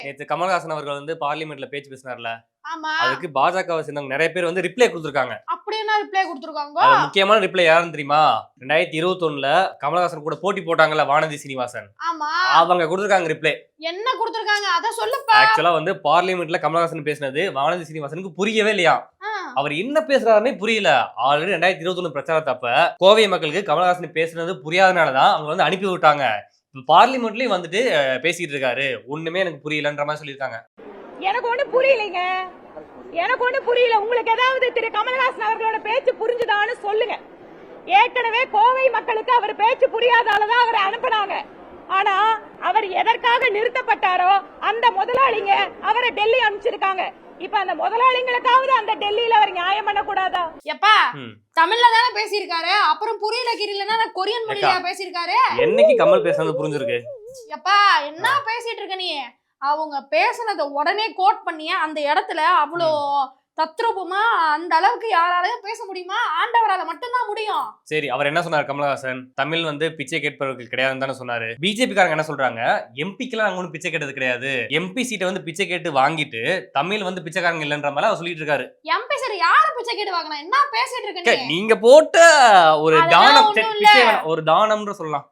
நேத்து கமல்ஹாசன் அவர்கள் வந்து பார்லிமெண்ட்ல பேச்சு பேசினார்ல, ஆமா. அதுக்கு பாஜகவை சேர்ந்தவங்க நெறைய பேர் வந்து ரிப்ளை குடுத்திருக்காங்க. அப்படி என்ன ரிப்ளை குடுத்திருக்காங்க? அதுல முக்கியமான ரிப்ளை யாருன்னு தெரியுமா? 2021ல கமல்ஹாசன் கூட போட்டி போட்டாங்கல்ல வானதி சீனிவாசன். ஆமா. அவங்க குடுத்திருக்காங்க ரிப்ளை. என்ன குடுத்திருக்காங்க? அத சொல்லுப்பா. ஆக்சுவலா வந்து பார்லிமெண்ட்ல கமல்ஹாசன் பேசினது வானதி சீனிவாசனுக்கு புரியவே இல்லையாம். அவர் என்ன பேசுறாருன்னே புரியல. ஆல்ரெடி 2021 பிரச்சாரத்தப்ப கோவை மக்களுக்கு கமல்ஹாசன் பேசுனது புரியாதனால தான் அவங்க வந்து அனுப்பி விட்டாங்க. இப்ப பார்லிமெண்ட்லயும் வந்துட்டு பேசிட்டு இருக்காரு. ஒண்ணுமே எனக்கு புரியலன்ற மாதிரி சொல்லியிருக்காங்க. எனக்கு ஒண்ணு புரியலைங்க. எனக்கு ஒண்ணு புரியல. உங்களுக்கு ஏதாவது திரு கமல்ஹாசன் அவர்களோட பேச்சு புரிஞ்சுதான்னு சொல்லுங்க. ஏற்கனவே கோவை மக்களுக்கு அவர் பேச்சு புரியாதாலதான் அவரை அனுப்புனாங்க. ஆனா அவர் எதற்காக நிறுத்தப்பட்டாரோ அந்த முதலாளிங்க அவரை டெல்லி அனுப்பிச்சிருக்காங்க. இப்ப அந்த முதலாளிங்களுக்காவது அந்த டெல்லியில அவர் நியாயம் பண்ண கூடாதா? எப்பா தமிழ்ல தானே பேசியிருக்காரு. அப்புறம் புரியல கிரியலன்னா கொரியன் மொழியில பேசியிருக்காரு. என்னைக்கு கமல் பேசுனது புரிஞ்சிருக்கு? எப்பா என்ன பேசிட்டு இருக்க நீ? அவங்க பேசுனத உடனே கோட் பண்ணிய அந்த இடத்துல அவ்வளோ தத்ரூபமா அந்த அளவுக்கு யாராலையும் பேச முடியுமா? ஆண்டவரால மட்டும்தான் முடியும். சரி, அவர் என்ன சொன்னார் கமல்ஹாசன்? தமிழ் வந்து பிச்சை கேட்பவர்கள் கிடையாதுன்னு தானே சொன்னாரு. பிஜேபி காரங்க என்ன சொல்றாங்க? எம்பிக்கெல்லாம் அங்க ஒன்றும் பிச்சை கேட்டது கிடையாது. எம்பி சீட்டை வந்து பிச்சை கேட்டு வாங்கிட்டு தமிழ் வந்து பிச்சைக்காரங்க இல்லைன்ற மாதிரி அவர் சொல்லிட்டு இருக்காரு. எம்பி சார் யாரு பிச்சை கேட்டு வாங்கினா? என்ன பேசிட்டு இருக்க நீ? நீங்க போட்ட ஒரு அதெல்லாம் தானம், ஒண்ணும் இல்ல. பிச்சை ஒரு தானம்னு சொல்லலாம்.